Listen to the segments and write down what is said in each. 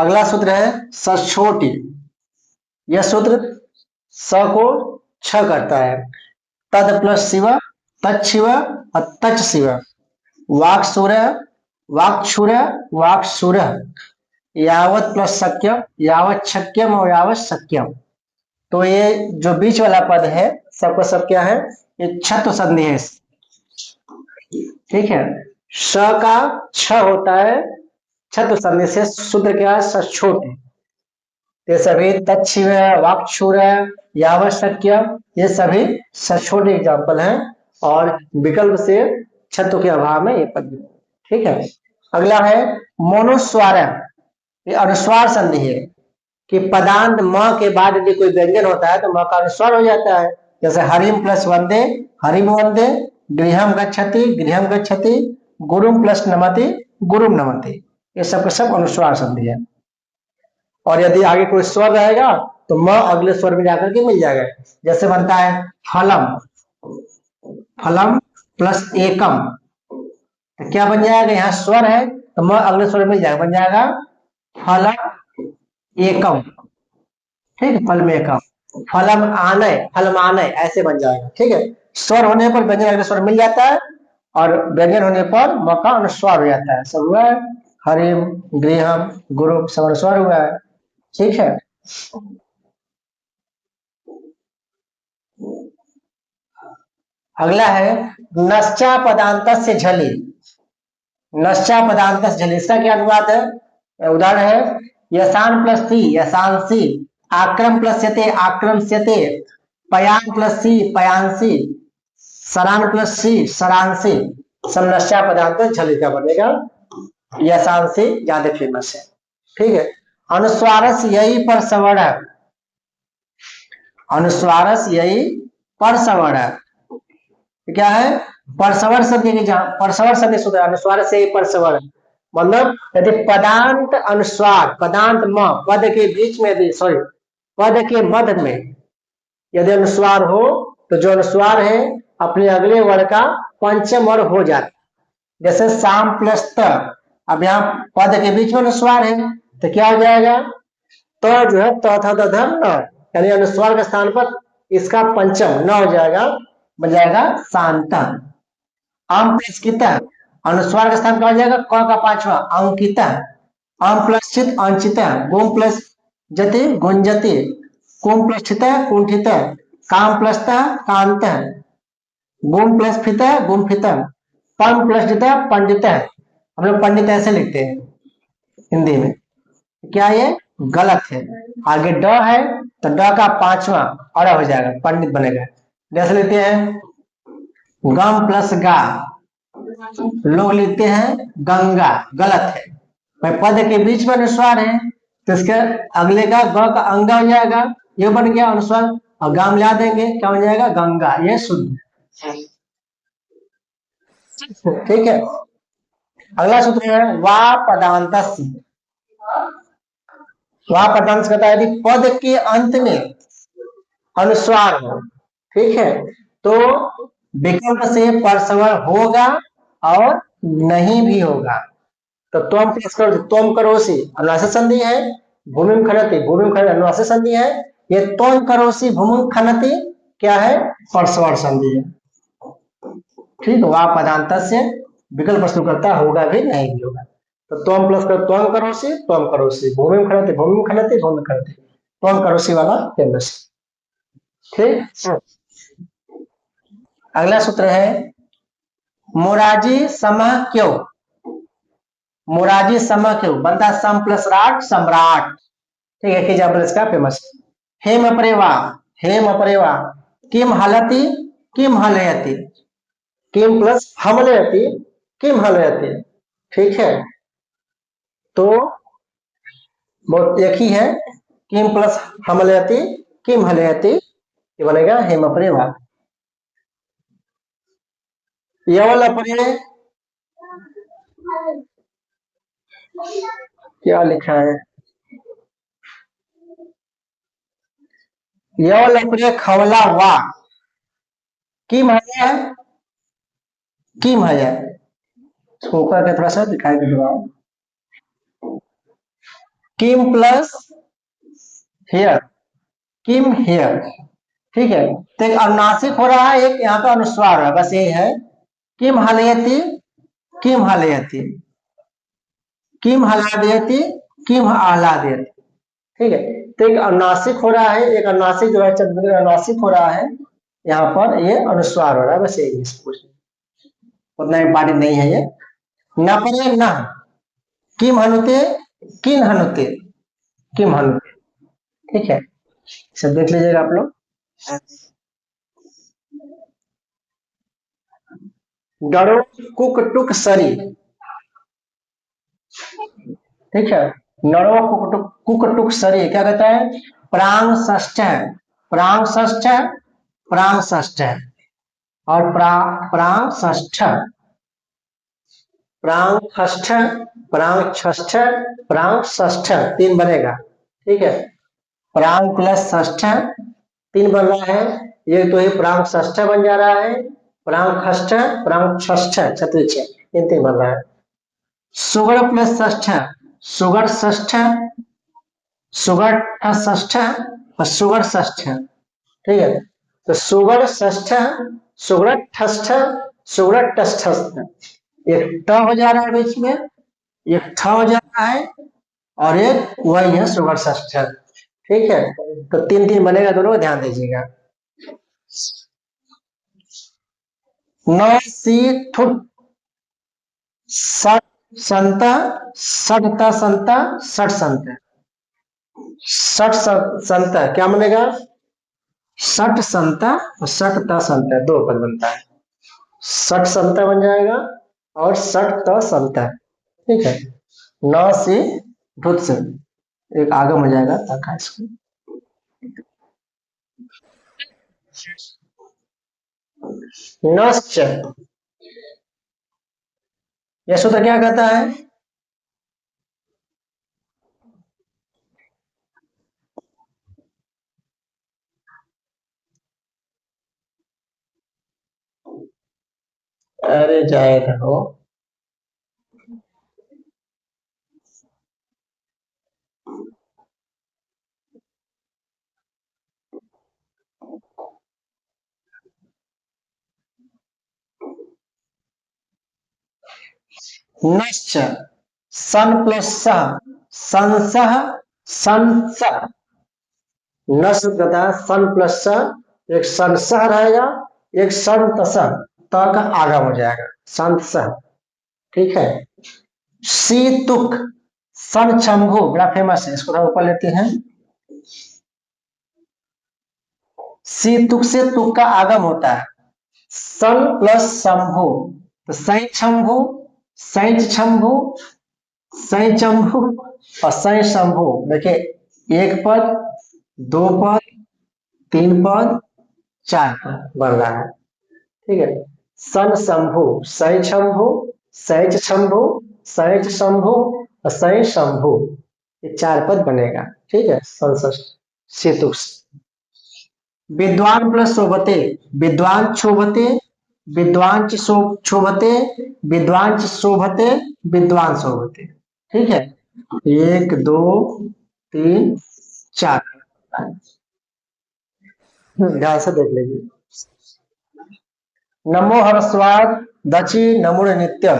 अगला सूत्र है सचोटी। यह सूत्र स को छ करता है। तद प्लस शिव, तत्शिव और तच शिव। वाक सूर्य, वाक क्षुर, वाक सूर्य। यावत प्लस सक्यम, यावत शक्यम और यावत सक्यम। तो ये जो बीच वाला पद है सबका सब क्या है, ये छत्व संधि है। ठीक है, स का छ होता है छत्व संधि से, सूत्र क्या है सचोट। ये सभी तत्शिव, वाक्क्षुर, यावशक्य, ये सभी सचोट एग्जाम्पल हैं और विकल्प से छत्व के अभाव में ये पद। ठीक है, अगला है मोनोस्वार। ये अनुस्वार संधि है कि पदांत म के बाद यदि कोई व्यंजन होता है तो म का अनुस्वार हो जाता है। जैसे हरिम प्लस वंदे, हरिम वंदे। गृहम गच्छति, गृहम गच्छति। गुरुम प्लस नमति, गुरुम नमति। ये सब के सब अनुस्वार संधि है। और यदि आगे कोई स्वर रहेगा तो म अगले स्वर में जाकर के मिल जाएगा। जैसे बनता है फलम, फलम प्लस एकम, तो क्या बन जाएगा, यहाँ स्वर है तो म अगले स्वर में मिल जाएगा, बन जाएगा फलम एकम। ठीक है, फल में एकम। फलम आनय, फलम आनय, ऐसे बन जाएगा। ठीक है, स्वर होने पर व्यंजन अगले स्वर मिल जाता है और व्यंजन होने पर म का अनुस्वार हो जाता है। सब हुआ है, हरिम, गृहम, गुरु, सब अनुस्वार हुआ है। ठीक है, अगला है नश्चा पदांत से झली। नश्चा पदांत से झली, इसका क्या अनुवाद है, उदाहरण है यशान प्लस सी, यशांसी। आक्रम प्लस यते, आक्रमस्यते। पयान प्लस सी, पयांसी। सरान प्लस सी, सरांसी। सब नश्चा पदांत झली का बनेगा, यशांसी ज्यादा फेमस है। ठीक है, अनुस्वारस यही पर सवर्ण, अनुस्वारस यही पर सवर्ण क्या है, परसवर शब्द की जहां परसवर शब्द सूत्र अनुस्वार से परसवर, मतलब यदि पदांत अनुस्वार, पदांत म पद के बीच में यदि सॉरी पद के मध्य में यदि अनुस्वार हो तो जो अनुस्वार है अपने अगले वर्ण का पंचम वर्ण हो जाता है। जैसे शाम प्लस त, अब यहाँ पद के बीच में अनुस्वार है तो क्या हो जाएगा, तो जो है त था धन न, यानी अनुस्वार के स्थान पर इसका पंचम न हो जाएगा, बन जाएगा शांता। आम प्लस किता, अनुस्वार का स्थान कहा जाएगा क का पांचवा अंकिता। आम प्लस चित, अंचिता। गुम प्लस जति, गुंजति। कुम प्लस ठिता, कुंठिता। काम प्लस ता, कांत। गुम प्लस फिता, गुम्फिता। पम प्लस जिता, पंडिता। हम लोग पंडित ऐसे लिखते हैं हिंदी में, क्या ये गलत है। आगे ड है तो ड का पांचवा अड़ हो जाएगा, पंडित बनेगा। जैसे लेते हैं गम प्लस गा, लोग लिखते हैं गंगा, गलत है भाई। पद के बीच में अनुस्वार है तो इसके अगले का ग का अंगा हो जाएगा, ये बन गया अनुस्वार, और गाम ला देंगे क्या हो जाएगा गंगा, ये शुद्ध। ठीक है, अगला सूत्र है वा पदांत। वा पदांत कहता है यदि पद के अंत में अनुस्वार हो, ठीक है, तो विकल्प से परसवर होगा और नहीं भी होगा। तो त्वम प्लस करो, त्वम करोसी अनुनासिक संधि है। भूमि खनति, भूमि खनति अनुनासिक संधि है। ये त्वम करोसी भूमि खनति क्या है, परसवर संधि है। ठीक, वा पदांत से विकल्प प्रश्न करता होगा भी नहीं भी होगा। तो त्वम प्लस करो, त्वम करोसी, त्वम करोसी। भूमि खनति, भूमि खनति, भूमि खनति। त्वम करोसी वाला फेमस। ठीक, अगला सूत्र है मोराजी समह क्यों। मोराजी समह क्यों बनता है सम प्लस राट, सम्राट। ठीक है, एग्जाम्पल इसका फेमस। हेम अपरेवा, हेम अपरेवा। किम हलति, किम हलयति। किम प्लस हमलयति, किम हलयति। ठीक है, तो बहुत एक ही है, किम प्लस हमलयति, किम हलयति, ये बनेगा हेम अपरेवा। यवल अपरे, क्या लिखा है, यवल अपरे खवला वा। किम है, किम है, छोकर के थोड़ा सा दिखाई दे रहा है। किम प्लस हेयर, किम हेयर। ठीक है, तो एक अनुनासिक हो रहा है, एक यहाँ पे अनुस्वार हो रहा है, बस यही है। किम हलयति, किम हलयति, किम हलादयति, किम आह्लादयति। ठीक है, तो एक अनुनासिक हो रहा है, एक अनुनासिक जो है चंद्र अनुनासिक हो रहा है, यहाँ पर ये अनुस्वार हो रहा है, बस यही उतना इंपॉर्टेंट नहीं है ये। न परे न, किम हनुते, किन हनुते, किम हनुते। ठीक है, सब देख लीजिएगा आप लोग। डरो कुक टुक सरी। ठीक है, नरो कुक टुक सरी क्या कहता है? प्रांग षष्ठ, प्रांग षष्ठ, प्रांग षष्ठ और प्रांग षष्ठ, प्रांग षष्ठ, प्रांग षष्ठ, प्रांग षष्ठ, तीन बनेगा। ठीक है, प्रांग प्लस षष्ठ तीन बन रहा है, ये तो ये प्रांग षष्ठ बन जा रहा है, प्रांग षष्ठ, प्रांग षष्ठ चतुर्थ, ये तीन बन रहा है। सुगड़ प्लस षष्ठ, सुगड़ षष्ठ, सुगड़ षष्ठ और सुगड़ षष्ठ। ठीक है, तो सुगड़ षष्ठ, सुगड़ षष्ठ, सुगड़ षष्ठ, एक ट हो जा रहा है बीच में, एक ठ हो जा रहा है और एक वही है सुगड़ षष्ठ। ठीक है, तो तीन तीन बनेगा, दोनों को ध्यान दीजिएगा। न सी ठुट सठ संत, सठ संत, सठ संत, सठ संत क्या बनेगा? सठ संत और सठ संत, दो पद बनता है, सठ संत बन जाएगा और सठ संत। ठीक है, न से ढुत से एक आगम हो जाएगा ताका इसको। नश्च, यह सूत्र क्या कहता है? अरे जाए रहो, नश्च सन प्लस सह, संसह, संसह, नश्च कहता है सन प्लस सह, एक संसह रहेगा, एक संतसह, त का आगम हो जाएगा, संतसह। ठीक है, सी तुक, सन शंभु बड़ा फेमस है, इसको थोड़ा ऊपर लेते हैं। सी तुक से तुक का आगम होता है, सन प्लस शंभु, तो सै शंभु, सैच शंभु, सै शंभु और सै शंभु। देखिए, एक पद, दो पद, तीन पद, चार पद बन रहा है। ठीक है, सन शंभु, सै शंभु, सैच शंभु, सैच शंभु और सै शंभु, ये चार पद बनेगा। ठीक है, संसष्ट सेतु। विद्वान प्लस शोभते, विद्वान शोभते, विद्वान शोभते, विद्वान शोभते, विद्वान शोभते। ठीक है, एक दो तीन चार, ध्यान से देख लीजिए। नमो हरस्वाद दची नमो नित्य,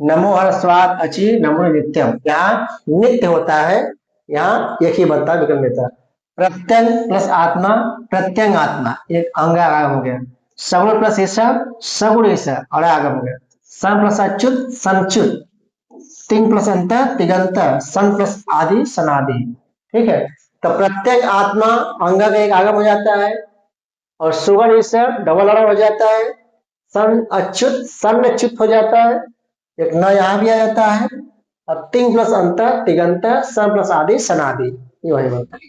नमो हरस्वाद अची नमो नित्यम, यहाँ नित्य होता है, यहाँ एक ही बनता है, विकल्प देता है। प्रत्यंग प्लस आत्मा, प्रत्यंग आत्मा, एक अंग आगम हो गया। सगुण प्लस ईसा, सगुण ईसा और आगम हो गया। सन प्लस अच्युत, संच्युत, तीन प्लस अंत, तिगंत, सन प्लस आदि, सनादि। ठीक है, तो प्रत्यंग आत्मा अंग का एक आगम हो जाता है और सुगण ईसा डबल आगम हो जाता है। सन अच्युत, सन अच्युत हो जाता है, एक न यहाँ भी आ जाता है और तीन प्लस अंत, तिगंत, सन प्लस आदि, सनादि, ये वही बनता है।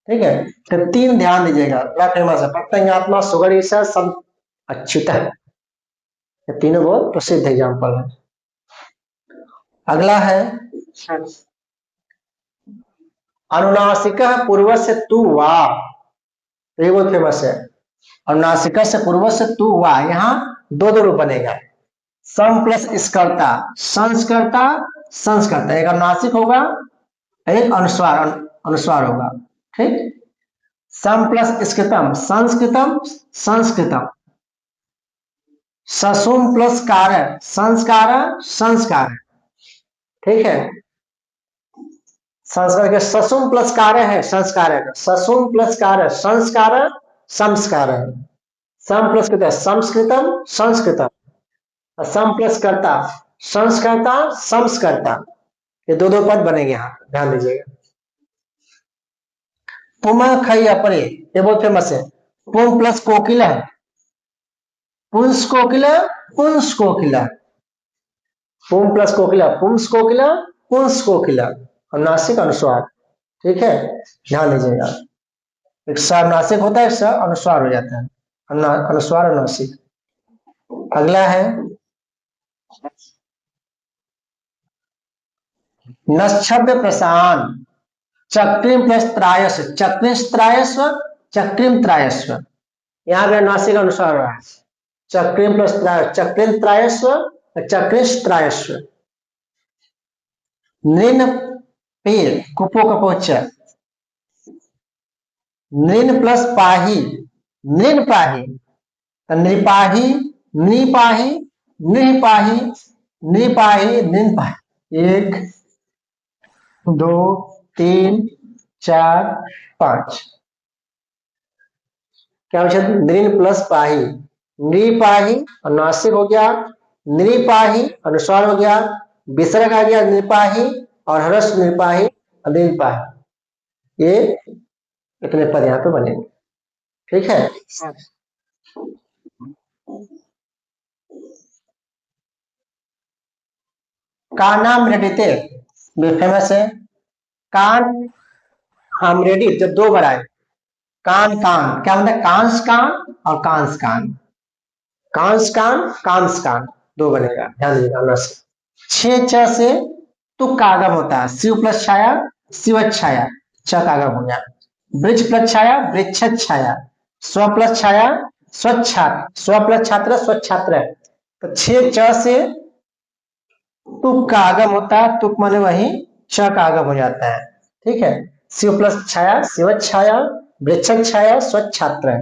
ठीक है, तो तीन ध्यान दीजिएगा, बड़ा फेमस है, प्रत्यंगात्मा, सुगण ईसा, सन अच्युत, ये तीनों बहुत प्रसिद्ध एग्जाम्पल है। अगला है अनुनासिक पूर्व से तू वाह, ये बहुत फेमस है। अनुनासिक से पूर्व से तू वाह, यहाँ दो दो रूप बनेगा, सम प्लस स्कर्ता, संस्कर्ता, संस्कर्ता, एक अनुनासिक होगा, एक अनुस्वार अनुस्वार होगा। ठीक, सम प्लस स्कृतम, संस्कृतम, संस्कृतम। ससुम प्लस कार, संस्कार, संस्कार। ठीक है, संस्कार के ससुम प्लस कार्य है, संस्कार है। ससुम प्लस कार्य, संस्कार, संस्कार। सम प्लस कृत, संस्कृतम, संस्कृतम। सम प्लस कर्ता, संस्कर्ता, संस्कर्ता। ये दो दो पद बनेंगे यहाँ, ध्यान दीजिएगा। पुम खई अपरे, ये बहुत फेमस है। पुम प्लस कोकिला, पुंस कोकिला, पुंस कोकिला। पुम प्लस कोकिला, पुंस कोकिला, पुंस कोकिला। अनुनासिक अनुस्वार। ठीक है, ध्यान दीजिएगा। एक सानुनासिक होता है, एक सा अनुस्वार हो जाता है, अनुस्वार अनुनासिक। अगला है नश्छब्द प्रशान, चक्रिम प्लस त्रायस्व, चक्रिश त्रायस्व, चक्रिम त्रायस्व। यहाँ पे अनुनासिक अनुस्वार हो रहा है। चक्रिम प्लस चक्रिम त्रायस्व, चक्रिश त्रायस्व। नृन पेड़, कुपो कपोच। नृन प्लस पाही, नृन पाही, नृपाही, नृपाही, नृपाही, नृपाही, नृपाही। एक, दो, तीन, चार, पांच। क्या बचा? नृन प्लस पाही, नृपाही अनुनासिक हो गया, नृपाही अनुस्वार हो गया, विसर्ग आ गया नृपाही, और हर्ष नृपाही, नृपाही। ये इतने पद यहाँ पे बनेंगे। ठीक है, कानाम रेडिते फेमस है। कान हम रेडी, जब दो बार आए। कान कान क्या मतलब? कांस कान और कांस कान। कांस कान, कांस कान, दो बनेगा, ध्यान दीजिएगा। छह च से तुक का आगम होता है। शिव प्लस छाया, शिव छाया, च का आगम हो गया। वृक्ष प्लस छाया, वृक्ष छाया। स्व प्लस छाया, स्वच्छात्र, स्व प्लस छात्र, स्वच्छात्र। तो छह च से तुक का आगम होता है, तुक माने वही च का आगम हो जाता है। ठीक है, शिव प्लस छाया, शिव छाया, वृक्ष छाया, स्वच्छात्र।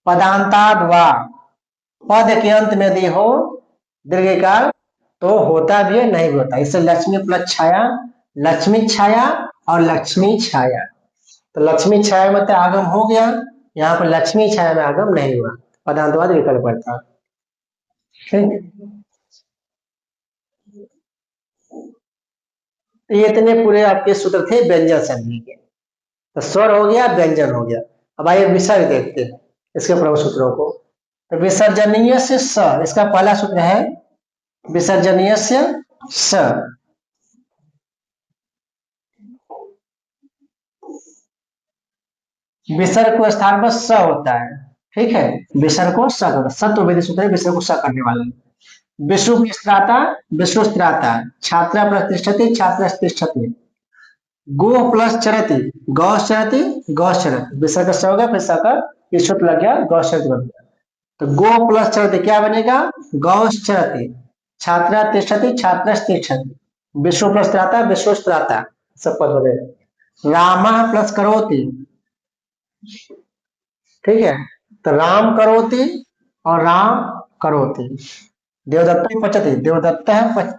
पदांताद वा, पद के अंत में यदि हो दीर्घिकार तो होता भी है, नहीं भी होता। इससे लक्ष्मी प्लस छाया, लक्ष्मी छाया और लक्ष्मी छाया। तो लक्ष्मी छाया में तो आगम हो गया, यहाँ पर लक्ष्मी छाया में आगम नहीं हुआ, पदांतवाद विकल्प पड़ता। ये इतने पूरे आपके सूत्र थे व्यंजन संधि के। तो स्वर हो गया, व्यंजन हो गया। अब आइए विसर्ग देखते हैं इसके प्रमुख सूत्रों को। तो विसर्जनीय से स, इसका पहला सूत्र है विसर्जनीय से स। विसर्ग को स्थान पर स होता है। ठीक है, विसर्ग को स करना, सत्ववेदी सूत्र है, विसर्ग को स करने वाला। विष्णु स्त्राता, विष्णु स्त्राता। छात्रा प्रतिष्ठति, छात्रा तिष्ठति। गो प्लस चरति, गौ चरति, गौ चरत। विसर्ग स होगा, फिर स का ईश्वर लग गया, गौ चरत बन गया। तो गो प्लस चरति क्या बनेगा? गौ चरति। छात्रा तिष्ठति, छात्रा तिष्ठति। विष्णु प्लस त्राता, विष्णु त्राता, सब पद बनेगा। राम प्लस करोति। ठीक है, तो राम करोति और राम करोति। देवदत्त पचति, देवदत्त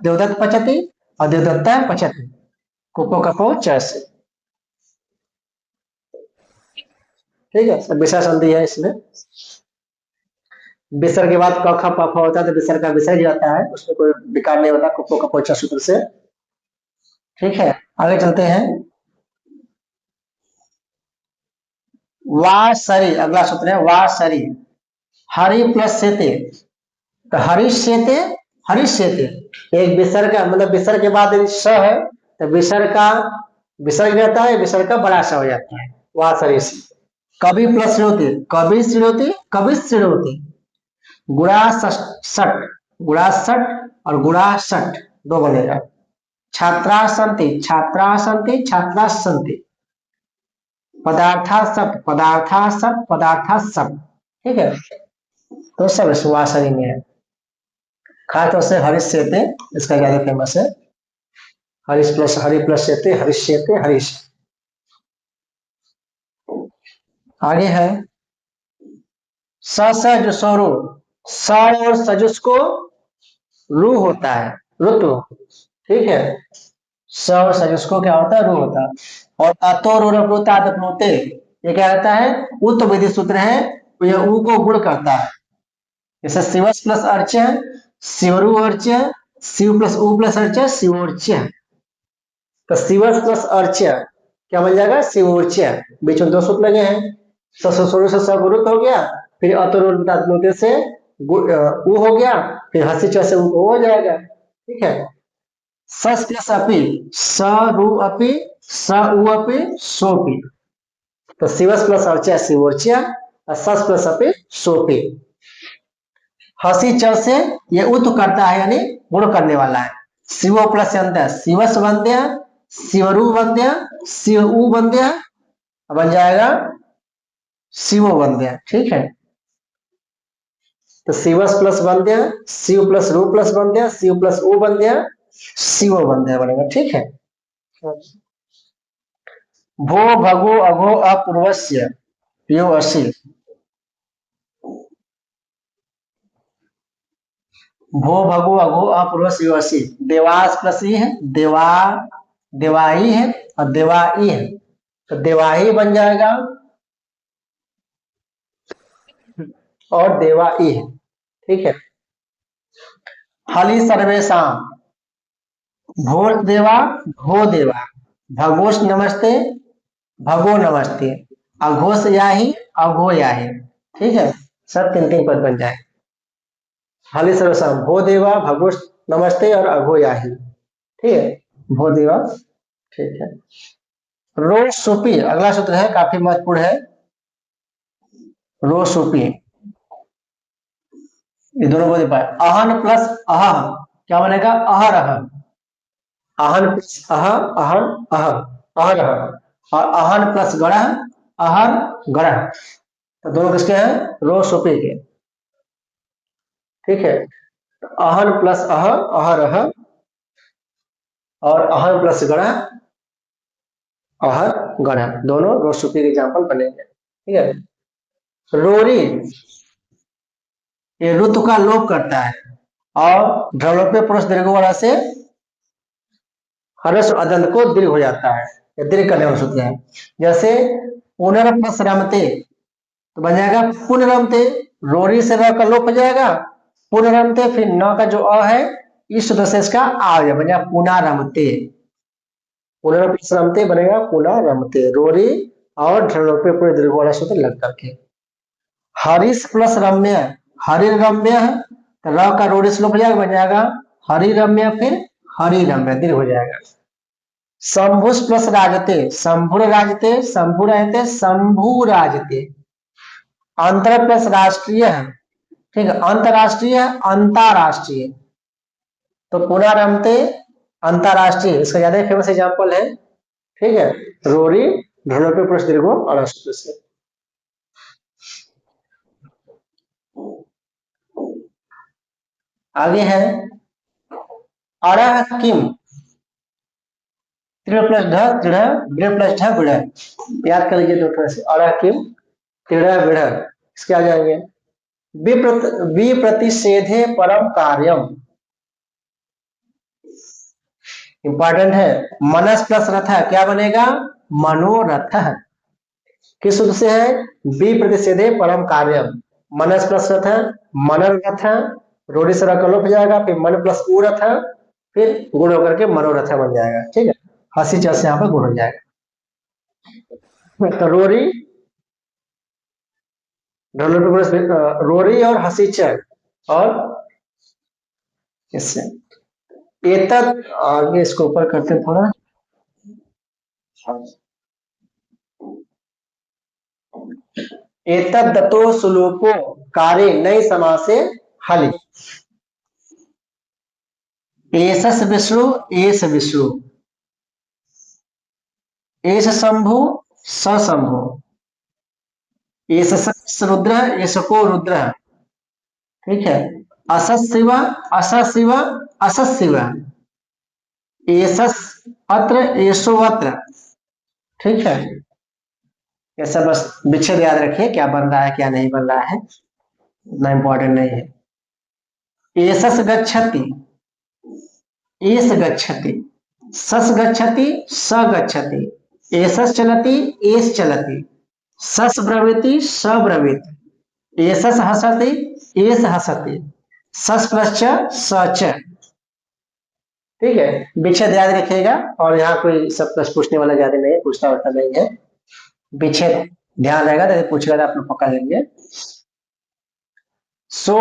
देवदत्त पचति और देवदत्त पचति। कुपो कपो चैसे। ठीक है, सब विसर्ग संधि है इसमें। विसर्ग के बाद क ख प फ होता है तो विसर्ग का विसर्ग जाता है, उसमें कोई विकार नहीं होता कुपो कपो च सूत्र से। ठीक है, आगे चलते हैं। वासरी, अगला सूत्र है वासरी। हरि प्लस सेते, तो हरीश सेते, हरीश सेते। एक विसर्ग का मतलब विसर्ग के बाद यदि स है तो विसर्ग का विसर्ग रहता है, विसर्ग का बड़ा सा हो जाता है, वासरी से। कवि प्लस श्रोति, कवि श्रोति, कवि श्रोति। गुड़ा सट, गुड़ा सट और गुड़ा सट, दो बनेगा। छात्रा संति, छात्रा संति, छात्रा संति। पदार्था सप, पदार्था सप, पदार्था सप। ठीक है, तो सब सुवासरी में है। खास तौर से हरीश सेते इसका ज्यादा फेमस है। हरि प्लस सेते, हरीश सेते, हरीश। आगे है स स जो स्वरू, स और सजुस को रू होता है, ऋतु। ठीक है, स और सजुस को क्या होता है, रू होता है। और अतो रुते ये क्या रहता है, उत विधि सूत्र है, तो ये ऊ को गुण करता है। जैसे शिवस प्लस अर्च्य, शिवरु अर्च्य, शिव प्लस ऊ प्लस अर्च्य, शिवोर्च्य। तो शिवस प्लस अर्च्य क्या बन जाएगा, शिवोर्च्य। बीच में दो सूत्र लगे हैं, ससुर से सगुरुत हो गया, फिर अतुरुते से ऊ हो गया, फिर हसी च से ऊ हो जाएगा। ठीक है, सस प्लस अपि, स रु अपि, स उ अपि, सोपि। तो शिवस प्लस अर्च्य शिवोर्च्य, और सस प्लस अपि सोपि। हसी च से ये उत करता है, यानी गुण करने वाला है। शिवो प्लस अंत शिवस वंद्य, शिवरु वंद्य, शिव उ वंद्य, बन जाएगा शिवो वंद्य। ठीक है, तो शिवस प्लस वंद्य, शिव प्लस रू प्लस वंद्य, शिव प्लस उ वंद्य, शिवो वंद्य बनेगा। ठीक है, भो भगो अघो अपूर्वस्य यो असी। भो भगो अघो अपूर्वस्य यो असी। देवास प्लस ई है, देवाई है, और देवाई है, तो देवाही बन जाएगा और देवाई है। ठीक है, हली सर्वेशा, भो देवा, भो देवा, भगोश नमस्ते, भगो नमस्ते, अघोष याही, अघो याही। ठीक है, सब तीन तीन पद बन जाए। हली सर्वेशा, भो देवा, भगोश नमस्ते और अघो याही। ठीक है, भो देवा। ठीक है, रो सुपी अगला सूत्र है, काफी महत्वपूर्ण है। रो सुपी, ये दोनों बोल पाए। अहन प्लस अह क्या बनेगा, अहरह। अहन प्लस अह, अहन अह, अहरह। और अहन प्लस गढ़, अहर गढ़। तो दोनों किसके हैं, रो सुपी के। ठीक है, अहन प्लस अह, अहरह, और अहन प्लस गढ़, अहर गढ़, दोनों रो सुपी के एग्जाम्पल बनेंगे। ठीक है, रोरी ये ऋतु का लोप करता है, और ढलोपे पुरुष दीर्घ वाला से हर्ष अदंत को दीर्घ हो जाता है, ये दीर्घ करने वाला सूत्र है। जैसे पुनर्प्लस रमते, तो बन जाएगा पुनरमते, रोरी से र का लोप हो जाएगा, पुनरमते, फिर न का जो अ है इस सूत्र से इसका आ गया, बन जाएगा पुनरमते। पुनर्प्लस रमते बनेगा पुनरमते, रोरी और ढलोपे पुरुष दीर्घ वाला सूत्र लग करके। हरीश प्लस रम्य, हरि रम्य है, तो र का रोरी से लोप हो जाएगा, बन जाएगा हरि रम्य, फिर हरि रम्य दीर्घ हो जाएगा। शंभुस प्लस राजते, शंभुर राजते, शंभु रहते, शंभु राजते। अंतर प्लस राष्ट्रीय है, ठीक है, अंतरराष्ट्रीय, अंतरराष्ट्रीय, तो पुनः रमते अंतरराष्ट्रीय, इसका ज्यादा फेमस एग्जाम्पल है। ठीक है, रोरी ढलोपे पुरुष दीर्घो और से। आगे है अरह किम, त्रिड़ प्लस ढ त्रिड़, बिड़ प्लस ढ बिड़। याद कर लीजिए दो तरह से, अरह किम, त्रिड़ बिड़। इसके आ जाएंगे विप्रतिषेधे परम कार्यम, इंपॉर्टेंट है। मनस प्लस रथ क्या बनेगा, मनोरथ। किस सूत्र से है, विप्रतिषेधे परम कार्यम। मनस प्लस रथ, मनोरथ, रोडी से रकलोप हो जाएगा, फिर मन प्लस उरथ, फिर गुण होकर के मनोरथ बन जाएगा। ठीक है, हसी चल से यहाँ पर गुण हो जाएगा। तो रोरी और हसी चल, और इससे एतद आगे इसको ऊपर करते थोड़ा। एतद दतो सुलोको कार्य नई समासे हलि। Asus Vishnu, S Vishnu, S Shambhu, स शंभु, एष रुद्र, एष को रुद्र, ठीक है। असस शिव, असस शिव, असस शिव, एसस अत्र, एसो अत्र, ठीक है। ये सब बस विच्छेद याद रखिए, क्या बन रहा है क्या नहीं बन रहा है, इतना इंपॉर्टेंट नहीं है। एसस गच्छति, एस गच्छति, सस गच्छति, स गच्छति, एसस चलति, एस चलति, सस ब्रवीति, स ब्रवीति, एसस हसति, एस हसति, सस प्लस च, स च, ठीक है। विच्छेद याद रखिएगा, और यहाँ कोई सब प्रश्न पूछने वाला ज्यादा नहीं है, पूछता वैसा नहीं है, विच्छेद ध्यान रहेगा तो पूछेगा तो आप लोग पकड़ लेंगे। सो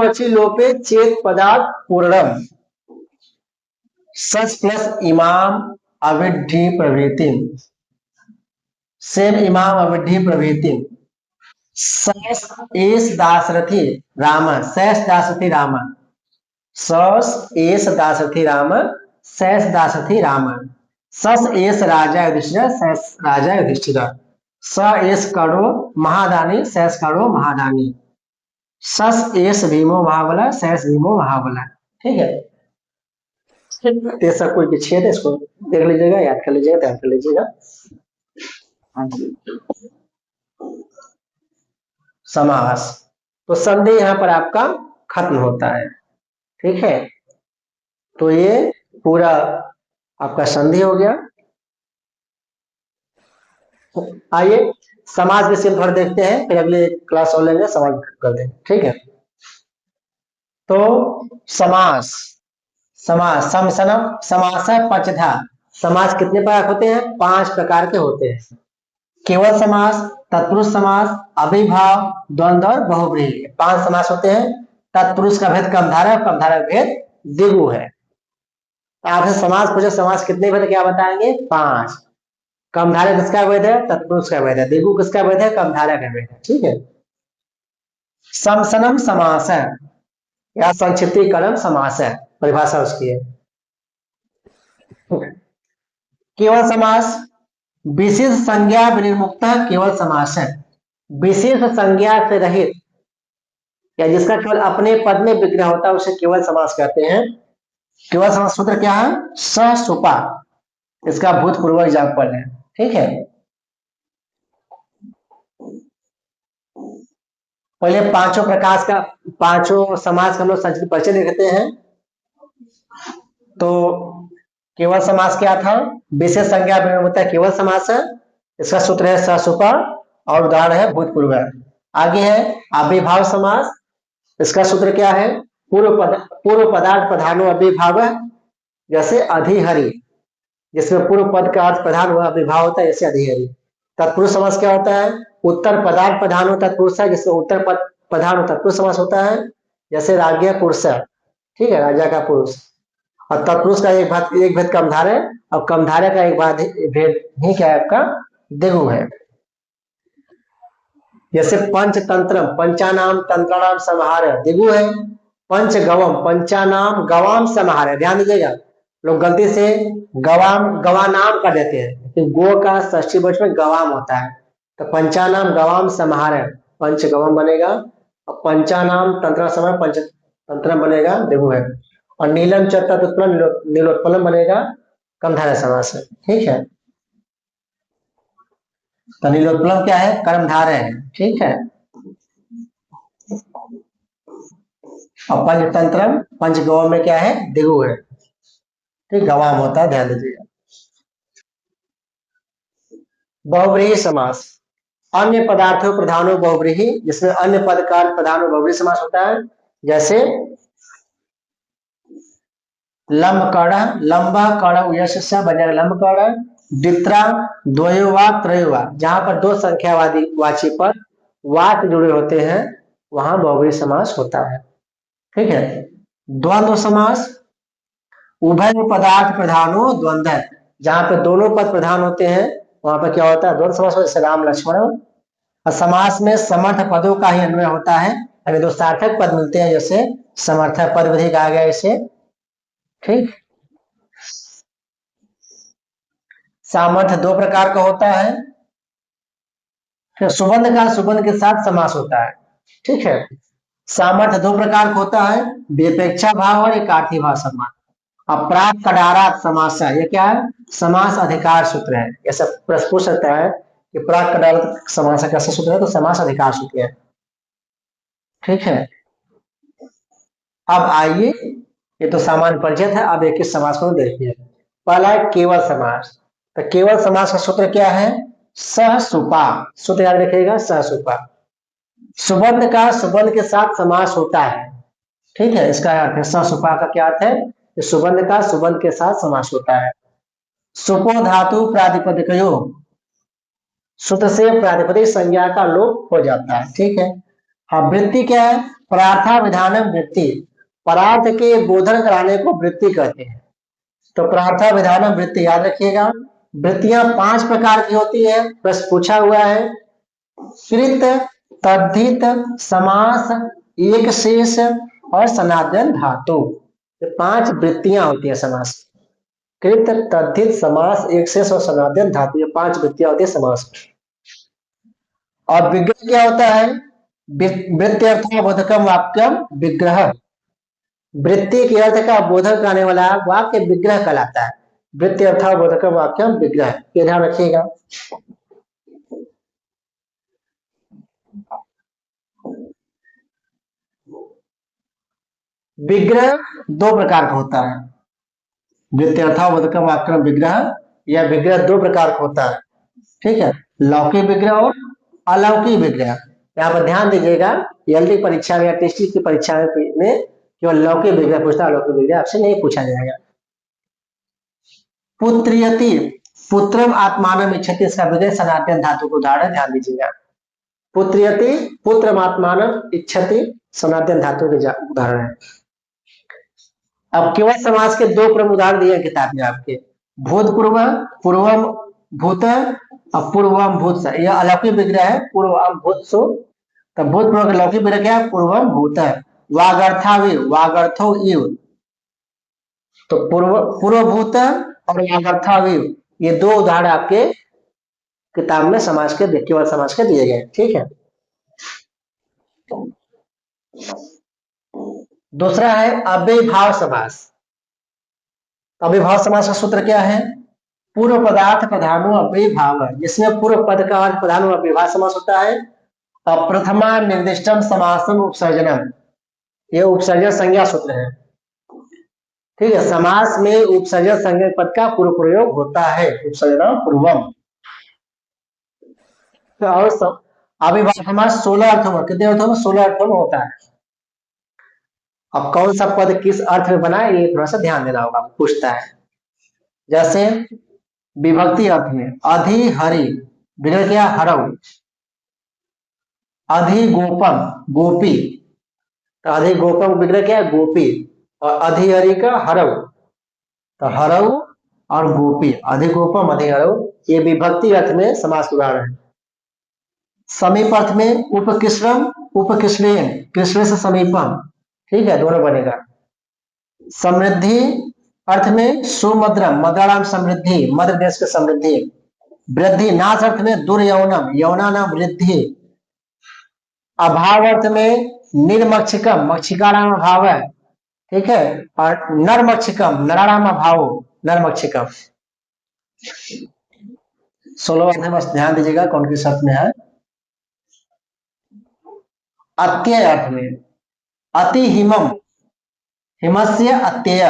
अचि लोपे चेत पदार्थ पूर्णम, सच प्लस इमाम अविद्धि प्रवृत्तिम, सेम इमाम अविद्धि प्रवृत्तिम, सस एस दासरथी राम, सैस दासरथी राम, सस एस दासरथी राम, सैस दासरथी राम, सस एस राजा युधिष्ठिर, सैस राजा युधिष्ठिर, स एस करो महादानी, सैस करो महादानी, सस एस भीमो महाबला, सैस भीमो महाबला, ठीक है। ऐसा कोई विच्छेद है, इसको देख लीजिएगा, याद कर लीजिएगा, ध्यान कर लीजिएगा। समास, तो संधि यहाँ पर आपका खत्म होता है, ठीक है। तो ये पूरा आपका संधि हो गया। आइए समाज विषय थोड़ा देखते हैं, फिर अगले क्लास और लेंगे, समाज कर देंगे, ठीक है। तो समास, समास समसनम समास पंचधा, समास कितने प्रकार होते हैं, 5 प्रकार के होते हैं। केवल समास, तत्पुरुष समास, अभिभाव, द्वंद्व और बहुव्रीहि, 5 समास होते हैं। तत्पुरुष का भेद कमधारय, कमधारय का भेद द्विगु है। आपसे समास पूछे समास कितने भेद क्या बताएंगे, 5। कमधारय किसका भेद है, तत्पुरुष का भेद है, द्विगु किसका भेद है, कमधारय का भेद है, ठीक है। समसनम समास है या संक्षिप्तीकरण समास है, परिभाषा उसकी है। केवल समास, विशेष संज्ञा विनिर्मुक्त केवल समास है, विशेष संज्ञा से रहित या जिसका केवल अपने पद में विग्रह होता है उसे केवल समास कहते हैं। केवल समास सूत्र क्या है, ससुपा, इसका भूतपूर्व एग्जाम्पल है, ठीक है। पहले पांचों प्रकार का, पांचों समास का हम लोग संक्षिप्त परिचय देखते हैं। तो केवल समास क्या था, विशेष संज्ञा विनिर्मुक्त केवल समास है, इसका सूत्र है ससुपा और उदाहरण है भूतपूर्व। आगे है अभिभाव समास, इसका सूत्र क्या है, पूर्व पदार्थ प्रधानो अभिभाव, जैसे अधिहरि, जिसमें पूर्व पद का अर्थ प्रधान हुआ अभिभाव होता है, जैसे अधिहरि। तत्पुरुष समास क्या होता है, उत्तर पदार्थ प्रधान हो तत्पुरुष है, जिसमें उत्तर पद प्रधान हो तत्पुरुष समास होता है, जैसे राज्ञ पुरुष है, ठीक है, राजा का पुरुष। और तत्पुरुष का एक भेद कमधारय, और कमधारय का एक भेद ही क्या है आपका, द्विगु है। जैसे पंचतंत्रम, पंचानाम तंत्राणाम समाहार द्विगु है। पंच गवम, पंचानाम गवाम समाहार, ध्यान दीजिएगा, लोग गलती से गवाम गवानाम कर देते हैं, तो गो का षष्ठी वचन में गवाम होता है, तो पंचानाम गवाम समाहार, पंच गवम बनेगा, और पंचानाम तंत्र समाहार पंच तंत्र बनेगा, द्विगु है। और नीलम चतुत्पलम नीलोत्पलम बनेगा, कमधारय समास है, ठीक है। तो नीलोत्पलम क्या है, कर्मधारय है, ठीक है। और पंचतंत्र पंचगव में क्या है, द्विगु है, ठीक, गवाम होता है, ध्यान दीजिएगा। बहुव्रीहि समास, अन्य पदार्थों प्रधानो बहुव्रीहि, जिसमें अन्य पद का प्रधानो बहुव्रीहि समास होता है। जैसे लंब कर्ण, लंबा कर्ण यश बन जाएगा लंब कर्ण, द्वित्रा द्वयोवा त्रयोवा, जहां पर दो संख्यावादी वाची पर वाक जुड़े होते हैं वहां बहुव्रीहि समास होता है, ठीक है। द्वंद्व समास, उभय पदार्थ प्रधानो द्वंद्व, जहां पे दोनों पद प्रधान होते हैं वहां पर क्या होता है, द्वंद्व समास, जैसे राम लक्ष्मण। और समास में समर्थ पदों का ही अन्वय होता है, अगर दो सार्थक पद मिलते हैं, जैसे समर्थक पद विधि कहा गया इसे, ठीक। सामर्थ्य 2 प्रकार का होता है, फिर सुबंध का सुबंध के साथ समास होता है। ठीक है। सामर्थ्य दो प्रकार का होता है, विपेक्षा भाव और एकार्थी भाव समास। अब प्राक कडारात समास, ये क्या है, समास अधिकार सूत्र है। ऐसा प्रश्न पूछ सकता है कि प्राक कडारात समास कैसा सूत्र है, तो समास अधिकार सूत्र है। ठीक है। अब आइए, ये तो सामान्य परिचय है, अब एक एक समास को देखिए। पहला है केवल समास। तो केवल समास का सूत्र क्या है, सहसुपा। सूत्र याद रखिएगा, सहसुपा। सुबंध का सुबंध के साथ समास होता है। ठीक है, इसका अर्थ है सहसुपा का क्या अर्थ है, कि सुबंध का सुबंध के साथ समास होता है। सुपो धातु प्रातिपदिकयो, सूत्र से प्रातिपदिक संज्ञा का लोप हो जाता है। ठीक है। अब वृत्ति क्या है, प्रार्था विधानम वृत्ति, परार्थ के बोधन कराने को वृत्ति कहते हैं। तो प्रार्था विधानम वृत्ति याद रखिएगा। वृत्तियां 5 प्रकार की होती है, प्रश्न पूछा हुआ है। कृत, तद्धित, समास, एक शेष और सनातन धातु, ये 5 वृत्तियां होती है समास। कृत, तद्धित, समास, एक शेष और सनातन धातु, ये 5 वृत्तियां होती है समास। और विग्रह क्या होता है, वृत्त्यर्थबोधकम वाक्यम विग्रह, वृत्ति के अर्थ का बोधन कराने वाला वाक्य विग्रह कहलाता है। वृत्त्यर्थबोधकम वाक्यम विग्रह, ये ध्यान रखिएगा। विग्रह 2 प्रकार का होता है, वृत्त्यर्थबोधकम वाक्यम विग्रह, या विग्रह 2 प्रकार का होता है। ठीक है, लौकिक विग्रह और अलौकिक विग्रह। यहाँ पर ध्यान दीजिएगा, एलडी परीक्षा में या टेस्टी की परीक्षा में केवल लौकिक विग्रह पूछता है, अलौकिक विग्रह आपसे नहीं पूछा जाएगा। पुत्रियति, पुत्रम आत्मानम इच्छति, इसका विग्रह सनातन धातु को उदाहरण ध्यान दीजिएगा। पुत्रियति, पुत्रम आत्मानम इच्छति, सनातन धातु के उदाहरण है। अब केवल समास के 2 प्रमुख उदाहरण दिए किताब में आपके, भूतपूर्व, पूर्वम भूत, पूर्वम भूत, यह अलौकिक विग्रह है। पूर्वम भूत सो, तो भूतपूर्व का लौकिक विग्रह क्या है, पूर्वम भूत। वागर्थावि, वागर्थो इव, तो पूर्वभूत और वागर्थावि, ये 2 उदाहरण आपके किताब में समाज के, केवल समाज के दिए गए। ठीक है। दूसरा है अव्ययीभाव समास। अव्ययीभाव समास का सूत्र क्या है, पूर्व पदार्थ प्रधानो अव्ययीभाव, जिसमें पूर्व पद का अर्थ प्रधान अव्ययीभाव समास होता है। प्रथमा निर्दिष्टम समासम उपसर्जनम, ये उपसर्जन संज्ञा सूत्र है। ठीक है, समास में उपसर्जन संज्ञा पद का पूर्व प्रयोग होता है, उपसर्जन पूर्वम। और अव्ययीभाव समास 16 अर्थों में, कितने अर्थों में, 16 अर्थों में होता है। अब कौन सा पद किस अर्थ में बना है, ये थोड़ा सा ध्यान देना होगा, पूछता है। जैसे विभक्ति अर्थ में, अधि हरि, विग्रह क्या, हरऊ। अधि गोपम, गोपी, तो अधि गोपम विग्रह क्या है, गोपी। और अधि हरि का हरऊ, तो हरऊ और गोपी, अधि गोपम अधि हरऊ, ये विभक्ति अर्थ में समास उदाहरण है। समीप अर्थ में उपकृष्णम, उपकृष्णेन, कृष्ण से समीपम, ठीक है, दोनों बनेगा। समृद्धि अर्थ में सुमद्रम, मद्राम समृद्धि, मध्य देश की समृद्धि। वृद्धि नाश अर्थ में दुर्यौनम, यौना नाम वृद्धि। अभाव अर्थ में निर्मक्षिकम, मक्षिका नाम अभाव है। ठीक है, और नरमक्षिकम, नराणाम अभाव, नरमक्षिकम। 16 अर्थ में बस ध्यान दीजिएगा कौन किस अर्थ में है। अत्यय अर्थ में, अति हिमम, हिमस्य अत्यय।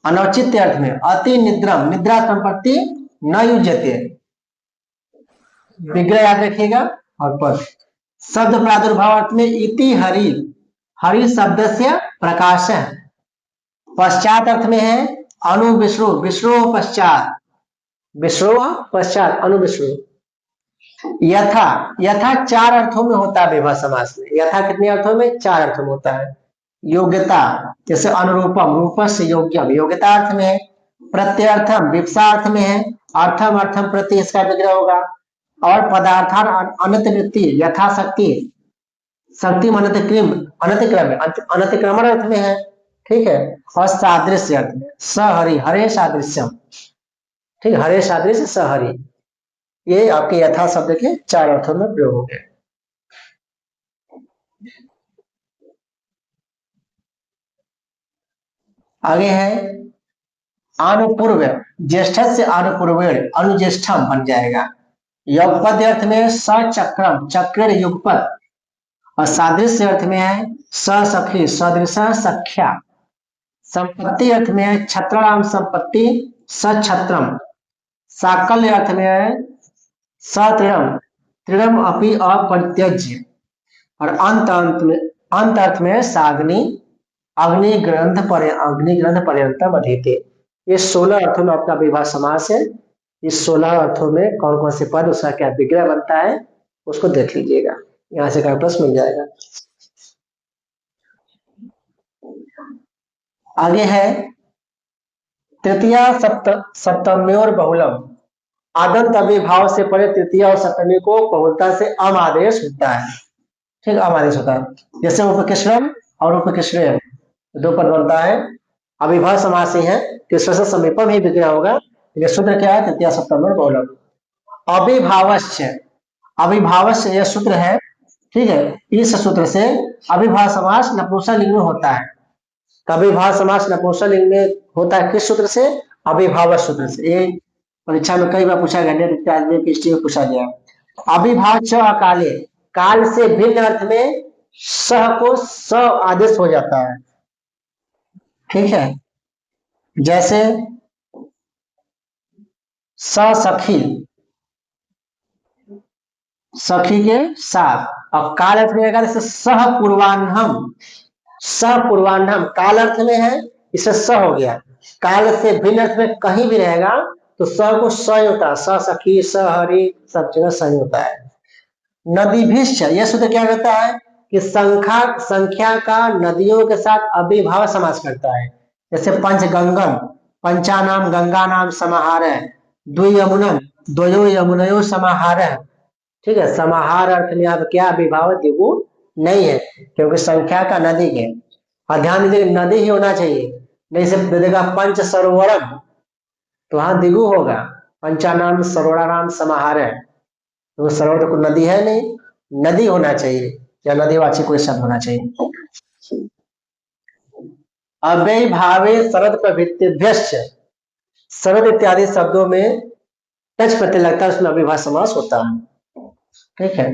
अनौचित्य अर्थ में, अति निद्रम, निद्रा संपत्ति न युज्यते, विग्रह याद रखिएगा। और पद शब्द प्रादुर्भाव अर्थ में, इति हरि, हरि शब्द से प्रकाश है। पश्चात अर्थ में है अनु विष्णु, विष्णु पश्चात, विष्णु पश्चात अनु विष्णु। यथा, यथा 4 अर्थों में होता है विभा समास में। यथा कितने अर्थों में, 4 अर्थों में होता है। योग्यता, जैसे अनुरूपम, रूप से योग्यम, योग्यता अर्थ में है। प्रत्यर्थम, विप्सा अर्थ में है। अर्थम, अर्थम प्रति, इसका विग्रह होगा। और पदार्थान अनंत वृत्ति, यथाशक्ति, शक्ति अनतिक्रम, अनतिक्रम, अनतिक्रमण अर्थ में है। ठीक है, और सादृश्य अर्थ में, सहरि, हरे सादृश्यम। ठीक, हरे सादृश्य सहरि। ये आपके यथा शब्द के 4 अर्थों में प्रयोग हो गए। आगे है अनुपूर्व, ज्येष्ठ से अनुपूर्वेण अनुज्येष्ठम बन जाएगा। युगपद अर्थ में सचक्रम चक्र युगपद, और सादृश्य अर्थ में है सखी सदृश सख्या। संपत्ति अर्थ में है छत्रणाम संपत्ति सछत्रम। साकल्य अर्थ में है सतृणम तृणम अपि अपरित्यज्य। और अंत अर्थ में साग्नि अग्नि ग्रंथ पर्यंतम अधीते। ये 16 अर्थों में आपका विवाह समास है। इस 16 अर्थों में कौन कौन से पद, उसका क्या विग्रह बनता है, उसको देख लीजिएगा, यहाँ से का प्रश्न मिल जाएगा। आगे है तृतीया सप्तमी और बहुलम। आदंत अभिभाव से परे तृतीया और सप्तमी को बहुलता से अम आदेश होता है। ठीक, अम आदेश होता है। जैसे उपकिश्रम और उपकिश्रेम दो पद बनता है, अभिभाव समास ही है, तीसरे से समीपम ही विग्रह होगा। ये सूत्र क्या है? तृतीया सप्तमी और बहुलम। अभिभावश्य, अभिभावश्य यह सूत्र है, ठीक है। इस सूत्र से अभिभाव समास नपुंसकलिंग में होता है। अभिभाव समास नपुंसकलिंग में होता है किस सूत्र से? अभिभाव सूत्र से। ये परीक्षा में कई बार पूछा गया, नेट इत्यादि में पीएचडी में पूछा गया। अभिभाव च अकाले, काल से भिन्न अर्थ में सह को स आदेश हो जाता है, ठीक है। जैसे सखी, सखी के साथ। अब काल अर्थ में जैसे सह पूर्वान्हम, सह पूर्वान्हम काल अर्थ में है, इसे स हो गया। काल से भिन्न अर्थ में कहीं भी रहेगा तो स को स होता है, स सखी स हरि सब जगह सही होता है। नदीभिश्च, यह सूत्र क्या कहता है कि संख्या का नदियों के साथ अभिभाव समास करता है। जैसे पंचगंगम, पंचानाम गंगा नाम समाहार है, द्वियमुनम द्वयो यमुनयो समाहार है, ठीक है। समाहार अर्थ में आप क्या अभिभाव द्विगु नहीं है, क्योंकि संख्या का नदी है। और ध्यान दीजिए नदी ही होना चाहिए, नहीं से दे देगा पंच सरोवरम, तो वहां द्विगु होगा। पंचानाम सरोवरानाम समाहार है, तो सरोवर को नदी है नहीं, नदी होना चाहिए, या नदीवाची कोई शब्द होना चाहिए। अव्यय भावे शरद प्रभृतिभ्यश्च, शरद इत्यादि शब्दों में टच प्रत्यय लगता है, उसमें अभिभाव समास होता है, ठीक है।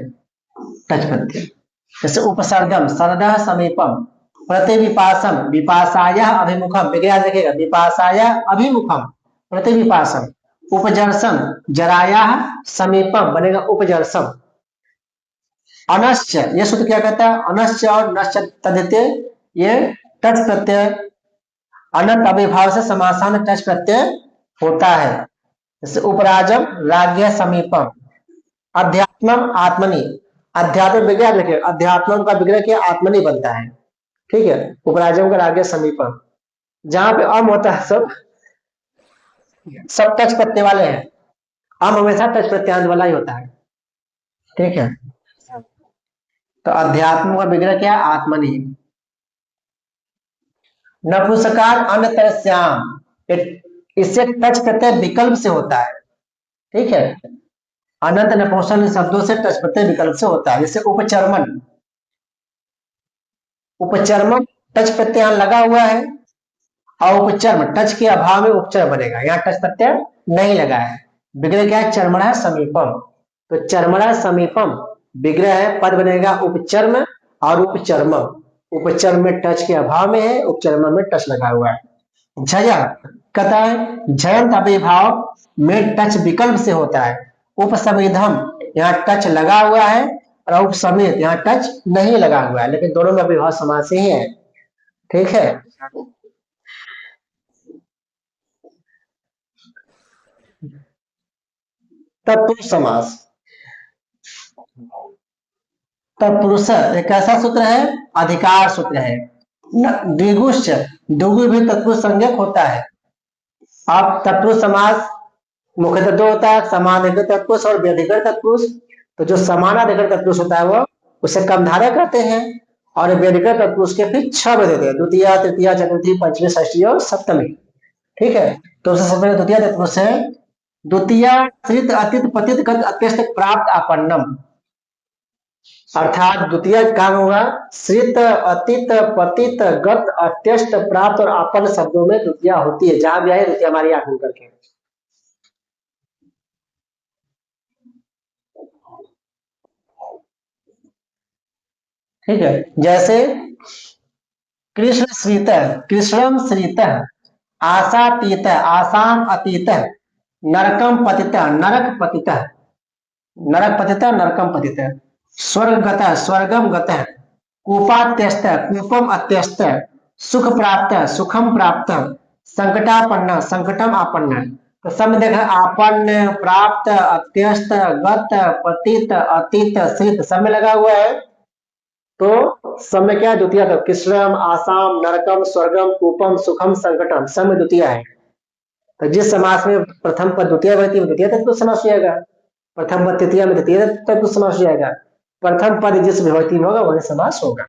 टच प्रत्यय जैसे उपसर्गम सरदा समीपम, प्रतिविपासम विपासाया अभिमुखम, विग्रह देखेगा विपासाया अभिमुखम प्रतिविपासम। उपजर्सम जराया समीपम बनेगा उपजर्सम। अनश्च, यह सूत्र क्या कहता है? अनश्च और नश्च तद्धिते, ये टच प्रत्यय अनंत अभिभाव से समासान टच प्रत्यय होता है। जैसे उपराजम राज्य समीपम। अध्यात्मम आत्मनि, अध्यात्म विग्रह देखे, अध्यात्म का विग्रह क्या? आत्मनि बनता है, ठीक है। उपराजम का राज्य समीपम, जहां पे अम होता है सब टच प्रत्यय वाले हैं। अम हमेशा टच प्रत्यांत वाला ही होता है, ठीक है। तो अध्यात्म का विग्रह क्या? आत्मनि। नपुंसकार अन्यतरस्याम, इससे टच प्रत्यय विकल्प से होता है, ठीक है। अनंत नपुंसक शब्दों से टच प्रत्यय विकल्प से होता है। जैसे उपचर्मन, उपचर्मन टच प्रत्यय लगा हुआ है, और उपचर्म टच के अभाव में उपचर बनेगा, यहाँ टच प्रत्यय नहीं लगा है। विग्रह क्या है? चर्मणा समीपम, तो चर्मणा समीपम विग्रह है, पद बनेगा उपचर्म और उपचर्म। उपचर्म में टच के अभाव में है, उपचर्म में टच लगा हुआ है। झया कहता है झयंत अभिभाव में टच विकल्प से होता है। उपसमेधम, यहाँ टच लगा हुआ है, और उपसमेत यहाँ टच नहीं लगा हुआ है, लेकिन दोनों में अभिभाव समास ही है, ठीक है। तत्पुरुष समास, तत्पुरुष एक ऐसा सूत्र है, अधिकार सूत्र है। द्विगुश्च, द्विगु भी तत्पुरुष संज्ञक होता है। अब तत्पुरुष समास मुख्यतः दो होता है, समानाधिकरण तत्पुरुष और व्यधिकरण तत्पुरुष। तो जो समानाधिकरण तत्पुरुष होता है वो उसे कम धारा कहते हैं, और व्यधिकरण तत्पुरुष के फिर 6 बजे देते हैं, द्वितीय तृतीय चतुर्थी पंचमी षष्ठी और सप्तमी, ठीक है। तो सबसे द्वितीय तत्पुरुष है द्वितीय श्रित अतित पतित गत अत्यस्त प्राप्त आपन्नम, अर्थात द्वितीय काम होगा श्रित अतित पतित गत अत्यस्त प्राप्त और आपन्न शब्दों में द्वितीय होती है, जहां भी आए द्वितीय हमारी आंख मिल करके। ठीक है, जैसे कृष्ण श्रीत, कृष्णम श्रीत, आशातीत, आसाम अतीत, नरकम पतित, नरक पतित, नरक पतित, नरकम पतित, स्वर्गगत, स्वर्गम गत, कूपात्यस्त, कूपम अत्यस्त, सुख प्राप्त, सुखम प्राप्त, संकटापन्न, संकटम आपन्न। तो सब में देखा आपन्न, प्राप्त, अत्यस्त, गत, पतित, अतीत, श्रित सब में लगा हुआ है। तो सब में क्या है द्वितीय, तो कृष्णम, आसाम, नरकम, स्वर्गम, कूपम, सुखम, संकटम सब में द्वितीय है। तो जिस समास में प्रथम पद द्वितीय व्यक्ति में द्वितीय तत्पुरुष समास हो जाएगा, प्रथम पद तृतीय में तृतीय तत्पुरुष समास हो जाएगा, प्रथम पद जिस विभक्ति में होगा वही समास होगा।